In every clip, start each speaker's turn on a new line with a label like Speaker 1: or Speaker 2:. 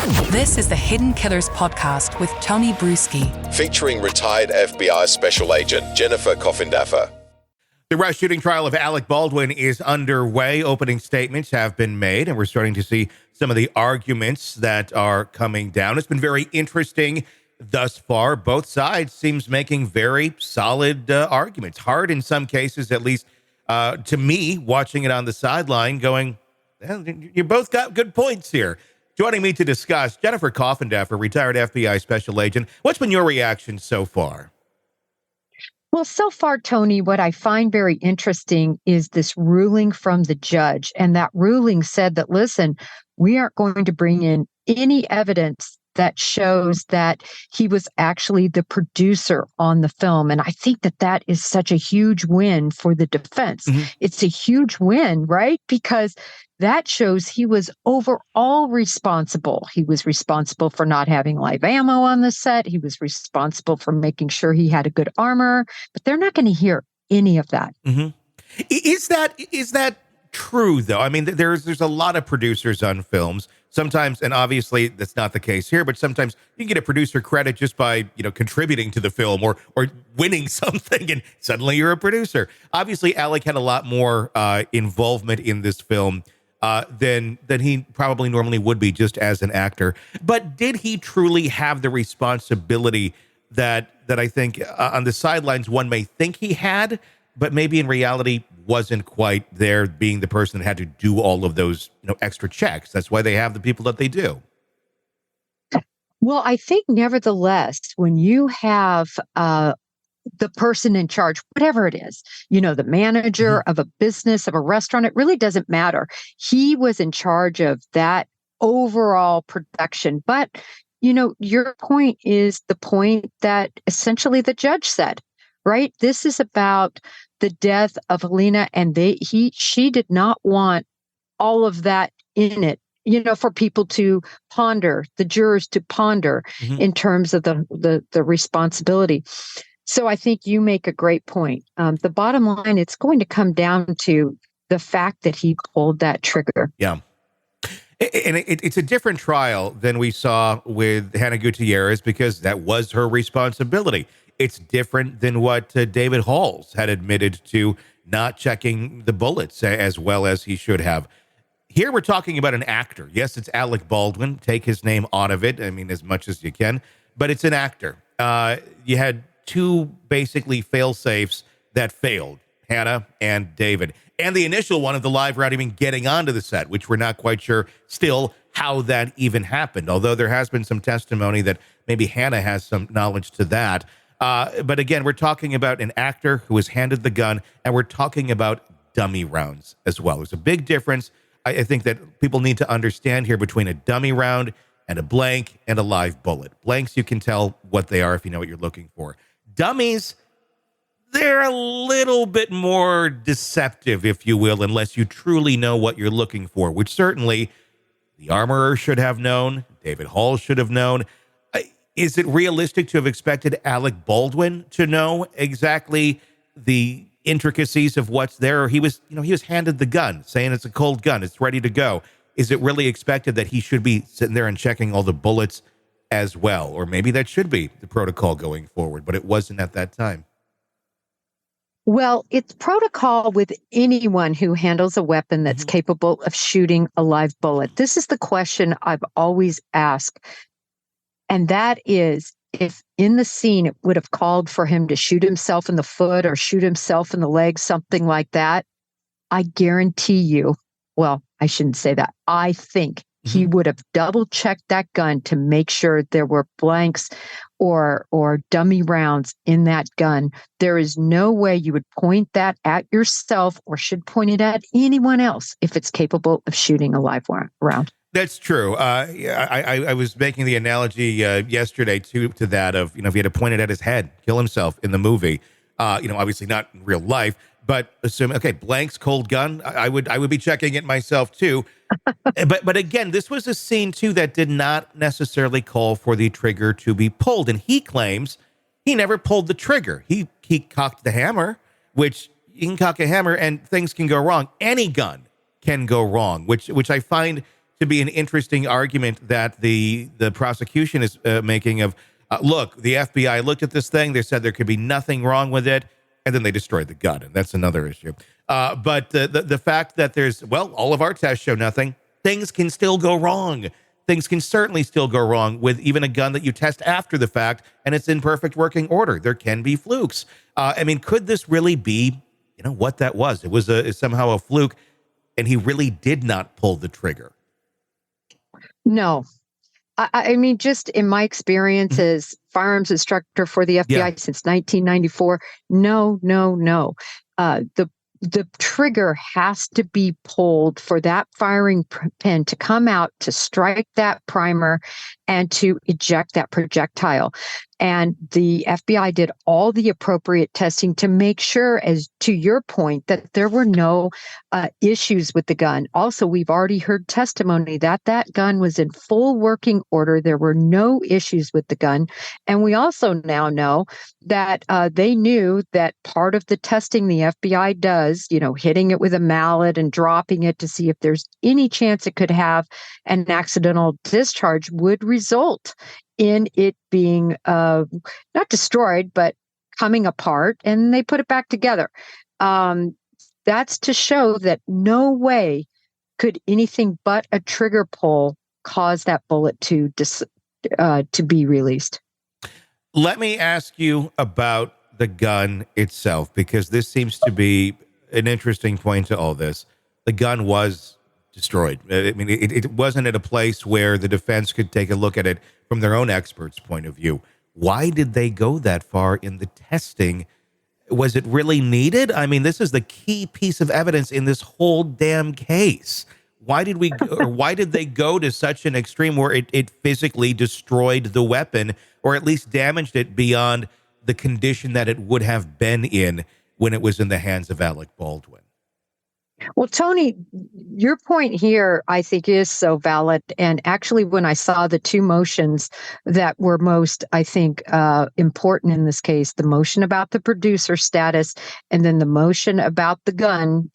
Speaker 1: This is the Hidden Killers podcast with Tony Brueski,
Speaker 2: featuring retired FBI Special Agent Jennifer Coffindaffer.
Speaker 3: The rush shooting trial of Alec Baldwin is underway. Opening statements have been made, and we're starting to see some of the arguments that are coming down. It's been very interesting thus far. Both sides seems making very solid arguments. Hard in some cases, at least to me, watching it on the sideline, going, well, you both got good points here. Joining me to discuss, Jennifer Coffindaffer, retired FBI Special Agent. What's been your reaction so far?
Speaker 4: Well, so far, Tony, what I find very interesting is this ruling from the judge. And that ruling said that, listen, we aren't going to bring in any evidence that shows that he was actually the producer on the film. And I think that that is such a huge win for the defense. Mm-hmm. It's a huge win, right? Because that shows he was overall responsible. He was responsible for not having live ammo on the set. He was responsible for making sure he had a good armor. But they're not going to hear any of that.
Speaker 3: Mm-hmm. Is that true, though? I mean, there's a lot of producers on films. Sometimes, and obviously that's not the case here, but sometimes you can get a producer credit just by, contributing to the film or winning something, and suddenly you're a producer. Obviously, Alec had a lot more involvement in this film than he probably normally would be just as an actor. But did he truly have the responsibility that I think on the sidelines one may think he had, but maybe in reality wasn't quite there, being the person that had to do all of those extra checks? That's why they have the people that they do.
Speaker 4: Well, I think nevertheless, when you have the person in charge, whatever it is, the manager of a business, of a restaurant, it really doesn't matter. He was in charge of that overall production. But, your point is the point that essentially the judge said, right? This is about the death of Halyna, and she did not want all of that in it, for people to ponder, the jurors to ponder in terms of the responsibility. So I think you make a great point. The bottom line, it's going to come down to the fact that he pulled that trigger.
Speaker 3: Yeah. And it's a different trial than we saw with Halyna Gutierrez, because that was her responsibility. It's different than what David Halls had admitted to, not checking the bullets as well as he should have. Here we're talking about an actor. Yes, it's Alec Baldwin. Take his name out of it. I mean, as much as you can. But it's an actor. You had two basically fail-safes that failed, Hannah and David. And the initial one of the live round even getting onto the set, which we're not quite sure still how that even happened, although there has been some testimony that maybe Hannah has some knowledge to that. But again, we're talking about an actor who was handed the gun, and we're talking about dummy rounds as well. There's a big difference, I think, that people need to understand here between a dummy round and a blank and a live bullet. Blanks, you can tell what they are if you know what you're looking for. Dummies, they're a little bit more deceptive, if you will, unless you truly know what you're looking for, which certainly the armorer should have known, David Hall should have known. Is it realistic to have expected Alec Baldwin to know exactly the intricacies of what's there? He was handed the gun, saying it's a cold gun, it's ready to go. Is it really expected that he should be sitting there and checking all the bullets as well? Or maybe that should be the protocol going forward, but it wasn't at that time.
Speaker 4: Well, it's protocol with anyone who handles a weapon that's capable of shooting a live bullet. This is the question I've always asked. And that is, if in the scene it would have called for him to shoot himself in the foot or shoot himself in the leg, something like that, I guarantee you, well, I shouldn't say that. I think he would have double-checked that gun to make sure there were blanks or dummy rounds in that gun. There is no way you would point that at yourself or should point it at anyone else if it's capable of shooting a live round.
Speaker 3: That's true. I was making the analogy yesterday to that of, if he had to point it at his head, kill himself in the movie, obviously not in real life, but assume, okay, blanks, cold gun, I would be checking it myself too. But again, this was a scene too that did not necessarily call for the trigger to be pulled. And he claims he never pulled the trigger. He cocked the hammer, which you can cock a hammer and things can go wrong. Any gun can go wrong, which I find to be an interesting argument that the prosecution is making of, look, the FBI looked at this thing, they said there could be nothing wrong with it, and then they destroyed the gun, and that's another issue. But the fact that there's, well, all of our tests show nothing, things can still go wrong. Things can certainly still go wrong with even a gun that you test after the fact, and it's in perfect working order. There can be flukes. I mean, could this really be, what that was? It was somehow a fluke, and he really did not pull the trigger.
Speaker 4: No. I mean, just in my experience as firearms instructor for the FBI since 1994, no. The trigger has to be pulled for that firing pin to come out, to strike that primer, and to eject that projectile. And the FBI did all the appropriate testing to make sure, as to your point, that there were no issues with the gun. Also, we've already heard testimony that that gun was in full working order. There were no issues with the gun. And we also now know that they knew that part of the testing the FBI does, hitting it with a mallet and dropping it to see if there's any chance it could have an accidental discharge, would result in it being not destroyed, but coming apart, and they put it back together. That's to show that no way could anything but a trigger pull cause that bullet to be released.
Speaker 3: Let me ask you about the gun itself, because this seems to be an interesting point to all this. The gun was destroyed. I mean, it wasn't at a place where the defense could take a look at it from their own expert's point of view. Why did they go that far in the testing? Was it really needed? I mean, this is the key piece of evidence in this whole damn case. Why did they go to such an extreme where it physically destroyed the weapon, or at least damaged it beyond the condition that it would have been in when it was in the hands of Alec Baldwin?
Speaker 4: Well, Tony, your point here, I think, is so valid. And actually, when I saw the two motions that were most, I think, important in this case, the motion about the producer status and then the motion about the gun,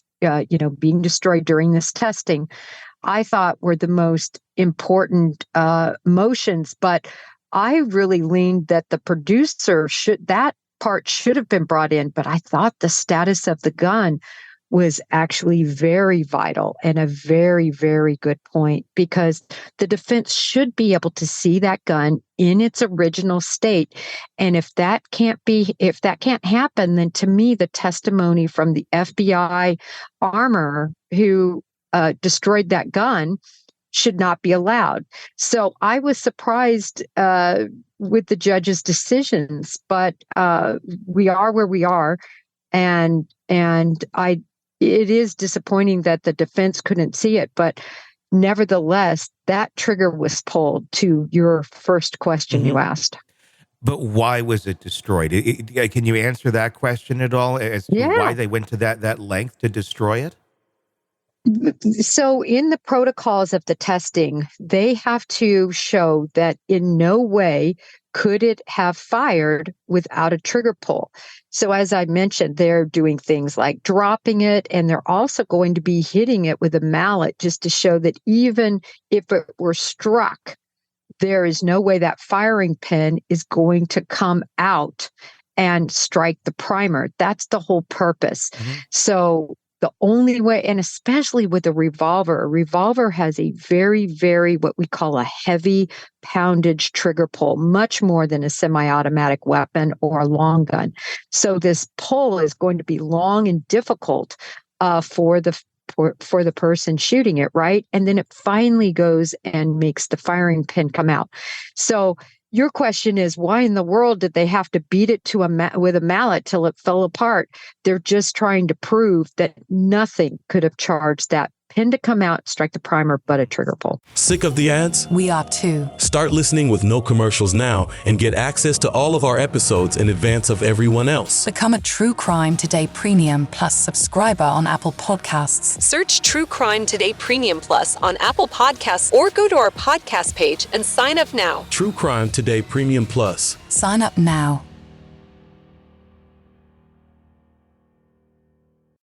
Speaker 4: being destroyed during this testing, I thought were the most important motions. But I really leaned that the producer that part should have been brought in. But I thought the status of the gun was actually very vital and a very, very good point, because the defense should be able to see that gun in its original state. And if that can't happen, then to me, the testimony from the FBI armor who destroyed that gun should not be allowed. So I was surprised with the judge's decisions, but we are where we are. And it is disappointing that the defense couldn't see it, but nevertheless, that trigger was pulled, to your first question you asked.
Speaker 3: But why was it destroyed? Can you answer that question at all, as to why they went to that length to destroy it?
Speaker 4: So in the protocols of the testing, they have to show that in no way could it have fired without a trigger pull. So as I mentioned, they're doing things like dropping it, and they're also going to be hitting it with a mallet just to show that even if it were struck, there is no way that firing pin is going to come out and strike the primer. That's the whole purpose. So the only way, and especially with a revolver has a very, very, what we call a heavy poundage trigger pull, much more than a semi-automatic weapon or a long gun. So this pull is going to be long and difficult for the person shooting it, right? And then it finally goes and makes the firing pin come out. So your question is, why in the world did they have to beat it with a mallet till it fell apart? They're just trying to prove that nothing could have charged that pin to come out, strike the primer, but a trigger pull.
Speaker 5: Sick of the ads?
Speaker 1: We are too.
Speaker 5: Start listening with no commercials now and get access to all of our episodes in advance of everyone else.
Speaker 1: Become a True Crime Today Premium Plus subscriber on Apple Podcasts.
Speaker 6: Search True Crime Today Premium Plus on Apple Podcasts or go to our podcast page and sign up now.
Speaker 5: True Crime Today Premium Plus.
Speaker 1: Sign up now.